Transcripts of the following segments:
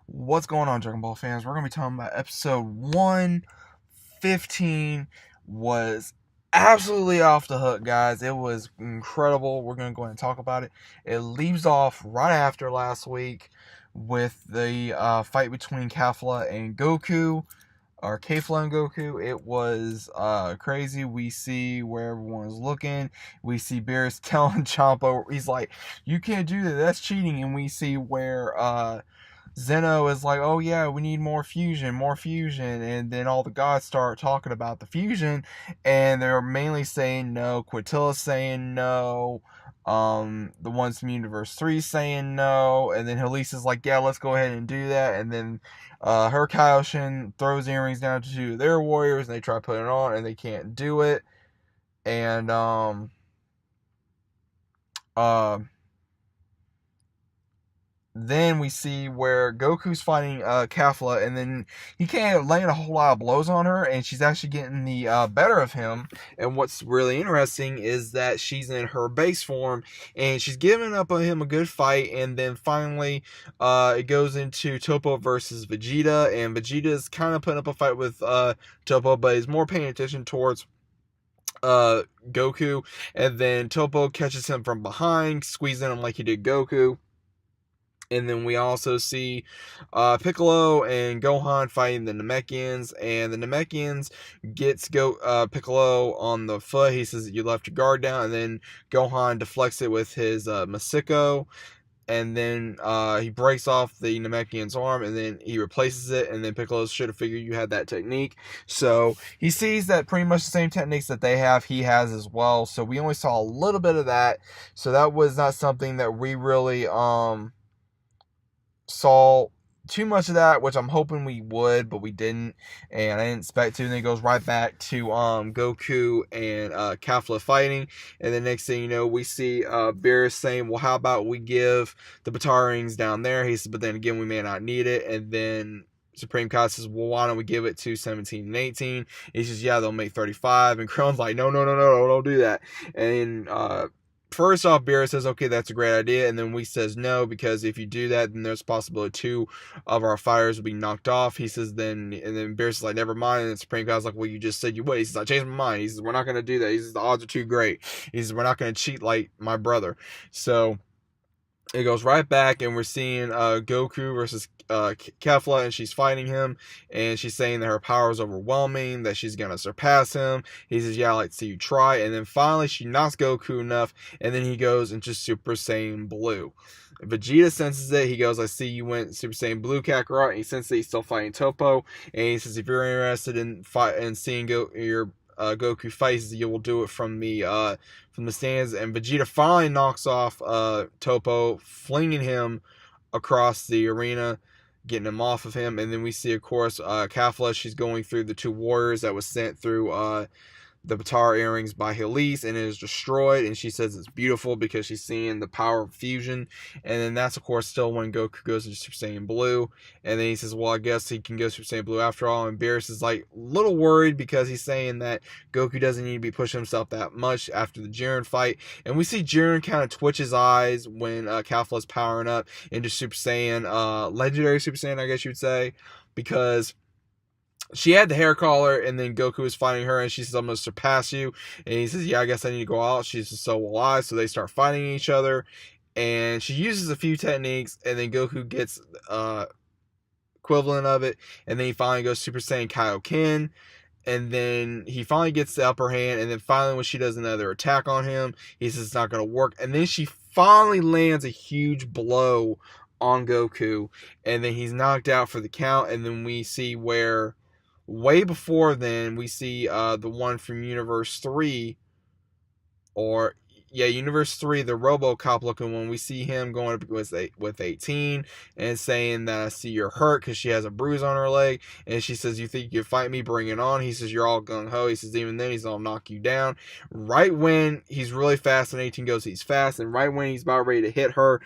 What's going on, Dragon Ball fans? We're going to be talking about episode 115. Was absolutely off the hook, guys. It was incredible. We're going to go ahead and talk about it. It leaves off right after last week with the fight between Kefla and Goku, or Kefla and Goku. It was crazy. We see where everyone's looking. We see Beerus telling Champa, he's like, you can't do that. That's cheating. And we see where Zeno is like, oh yeah, we need more fusion, and then all the gods start talking about the fusion, and they're mainly saying no. Quintilla's saying no. The ones from Universe 3 saying no, and then Helisa's like, yeah, let's go ahead and do that, and then her Kaioshin throws earrings down to two of their warriors, and they try putting it on, and they can't do it, and uh, then we see where Goku's fighting Kefla, and then he can't land a whole lot of blows on her, and she's actually getting the better of him. And what's really interesting is that she's in her base form, and she's giving up on him a good fight. And then finally, it goes into Toppo versus Vegeta, and Vegeta's kind of putting up a fight with Toppo, but he's more paying attention towards Goku. And then Toppo catches him from behind, squeezing him like he did Goku. And then we also see Piccolo and Gohan fighting the Namekians, and the Namekians gets Piccolo on the foot. He says, you left your guard down, and then Gohan deflects it with his Masiko, and then he breaks off the Namekian's arm, and then he replaces it, and then Piccolo should have figured you had that technique. So he sees that pretty much the same techniques that they have, he has as well. So we only saw a little bit of that. So that was not something that we really saw too much of that, which I'm hoping we would, but we didn't, and I didn't expect to. And then it goes right back to Goku and Kefla fighting, and the next thing you know, we see Beerus saying, well, how about we give the Potara rings down there? He says, but then again, we may not need it. And then Supreme Kai says, well, why don't we give it to 17 and 18? He says, yeah, they'll make 35. And Krillin's like, no, don't do that. And first off, Beerus says, okay, that's a great idea. And then Whis says no, because if you do that, then there's a possibility two of our fighters will be knocked off. He says and then Beerus is like, never mind. And then Supreme Kai's like, well, you just said you would. He says, I changed my mind. He says, we're not going to do that. He says, the odds are too great. He says, we're not going to cheat like my brother. So it goes right back, and we're seeing Goku versus Kefla, and she's fighting him, and she's saying that her power is overwhelming, that she's gonna surpass him. He says, yeah, I'd like to see you try. And then finally she knocks Goku enough, and then he goes into Super Saiyan Blue. Vegeta senses it. He goes, I see you went Super Saiyan Blue, Kakarot. And he senses that he's still fighting Toppo, and he says, if you're interested in seeing your Goku fights, you will do it from the stands. And Vegeta finally knocks off Toppo, flinging him across the arena, getting him off of him. And then we see, of course, Kefla. She's going through the two warriors that was sent through the Potara earrings by Helise, and it is destroyed, and she says it's beautiful because she's seeing the power of fusion. And then that's, of course, still when Goku goes into Super Saiyan Blue, and then he says, well, I guess he can go Super Saiyan Blue after all. And Beerus is like a little worried because he's saying that Goku doesn't need to be pushing himself that much after the Jiren fight. And we see Jiren kind of twitch his eyes when Kefla's powering up into Super Saiyan, Legendary Super Saiyan, I guess you would say, because she had the hair collar, and then Goku was fighting her, and she says, I'm going to surpass you. And he says, yeah, I guess I need to go out. She says, so will I. So they start fighting each other, and she uses a few techniques, and then Goku gets equivalent of it, and then he finally goes Super Saiyan Kaioken, and then he finally gets the upper hand, and then finally when she does another attack on him, he says it's not going to work, and then she finally lands a huge blow on Goku, and then he's knocked out for the count. And then we see where way before then, we see the one from Universe 3, or Universe 3, the RoboCop looking one. We see him going up with 18 and saying that I see you're hurt because she has a bruise on her leg. And she says, you think you can fight me? Bring it on. He says, you're all gung-ho. He says, even then, he's going to knock you down. Right when he's really fast, and 18 goes, he's fast. And right when he's about ready to hit her,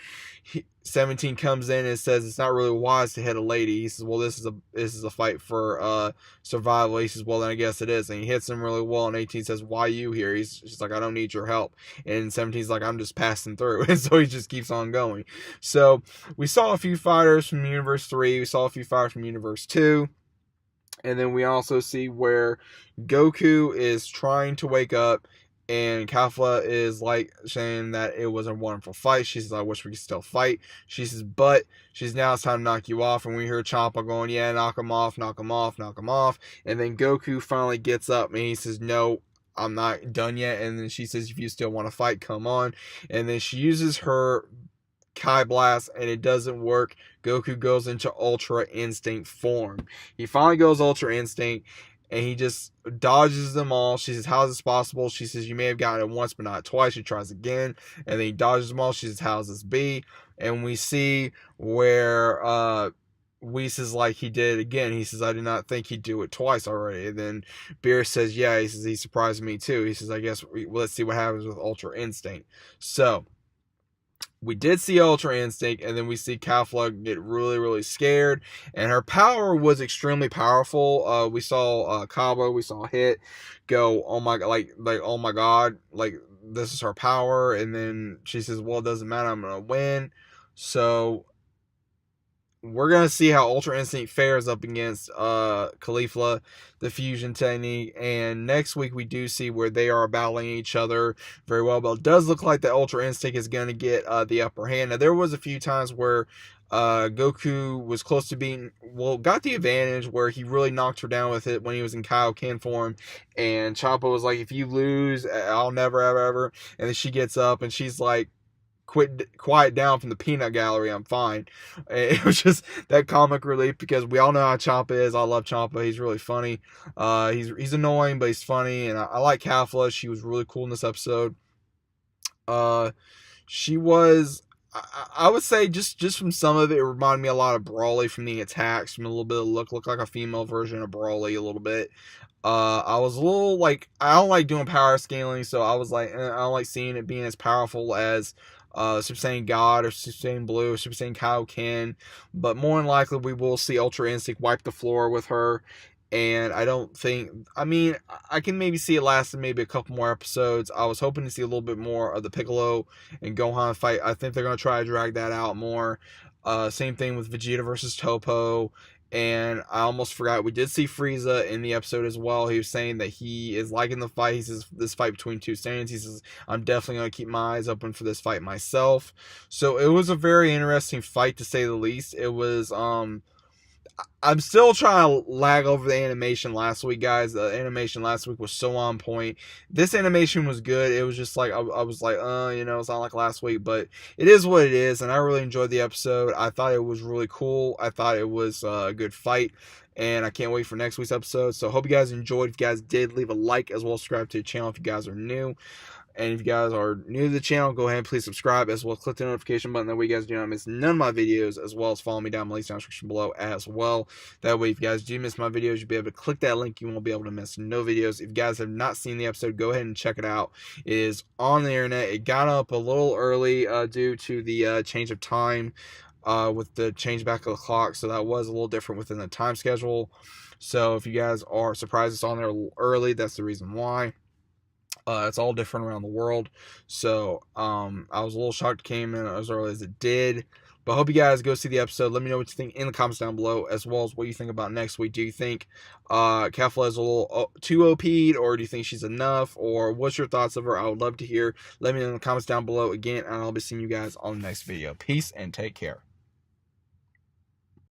17 comes in and says it's not really wise to hit a lady. He says, well, this is a fight for survival. He says, well, then I guess it is. And he hits him really well. And 18 says, why are you here? She's like, I don't need your help. And 17's like, I'm just passing through. And so he just keeps on going. So we saw a few fighters from Universe 3. We saw a few fighters from Universe 2. And then we also see where Goku is trying to wake up, and Kafla is like saying that it was a wonderful fight. She says, I wish we could still fight. She says, but she's now it's time to knock you off. And we hear Champa going, yeah, knock him off, knock him off, knock him off. And then Goku finally gets up and he says, no, I'm not done yet. And then she says, if you still want to fight, come on. And then she uses her Kai Blast and it doesn't work. Goku goes into Ultra Instinct form. He finally goes Ultra Instinct and he just dodges them all. She says, how is this possible? She says, you may have gotten it once but not twice. She tries again and then he dodges them all. She says, how does this be? And we see where Whis is like, he did it again. He says, I did not think he'd do it twice already. And then Beerus says, yeah. He says, he surprised me too. He says, I guess let's see what happens with Ultra Instinct. So we did see Ultra Instinct, and then we see Kafla get really, really scared, and her power was extremely powerful. We saw Kaba, we saw Hit go, oh my, like oh my god, like this is her power, and then she says, well, it doesn't matter, I'm gonna win. So we're going to see how Ultra Instinct fares up against Caulifla, the fusion technique. And next week we do see where they are battling each other very well. But it does look like the Ultra Instinct is going to get the upper hand. Now, there was a few times where Goku was close to being, well, got the advantage where he really knocked her down with it when he was in Kaioken form. And Champa was like, if you lose, I'll never, ever, ever. And then she gets up and she's like, quiet down from the peanut gallery, I'm fine. It was just that comic relief because we all know how Champa is. I love Champa. He's really funny. He's annoying, but he's funny. And I like Kafla. She was really cool in this episode. She was, I would say just from some of it reminded me a lot of Brawly from the attacks, from a little bit of looked like a female version of Brawly a little bit. I was a little like, I don't like doing power scaling, so I was like, I don't like seeing it being as powerful as Super Saiyan God or Super Saiyan Blue or Super Saiyan Kaioken, but more than likely we will see Ultra Instinct wipe the floor with her. And I don't think, I mean, I can maybe see it lasting maybe a couple more episodes. I was hoping to see a little bit more of the Piccolo and Gohan fight. I think they're going to try to drag that out more. Same thing with Vegeta versus Toppo. And I almost forgot, we did see Frieza in the episode as well. He was saying that he is liking the fight. He says, this fight between two Saiyans. He says, I'm definitely going to keep my eyes open for this fight myself. So it was a very interesting fight, to say the least. It was, I'm still trying to lag over the animation last week, guys. The animation last week was so on point. This animation was good. It was just like, I was like, it's not like last week, but it is what it is. And I really enjoyed the episode. I thought it was really cool. I thought it was a good fight. And I can't wait for next week's episode. So I hope you guys enjoyed. If you guys did, leave a like as well as subscribe to the channel if you guys are new. And if you guys are new to the channel, go ahead and please subscribe, as well as click the notification button. That way you guys do not miss none of my videos, as well as follow me down in the link description below as well. That way if you guys do miss my videos, you'll be able to click that link. You won't be able to miss no videos. If you guys have not seen the episode, go ahead and check it out. It is on the internet. It got up a little early due to the change of time with the change back of the clock. So that was a little different within the time schedule. So if you guys are surprised it's on there a little early, that's the reason why. It's all different around the world. So I was a little shocked it came in as early as it did. But I hope you guys go see the episode. Let me know what you think in the comments down below, as well as what you think about next week. Do you think Kefla is a little too OP'd, or do you think she's enough? Or what's your thoughts of her? I would love to hear. Let me know in the comments down below again, and I'll be seeing you guys on the next video. Peace and take care.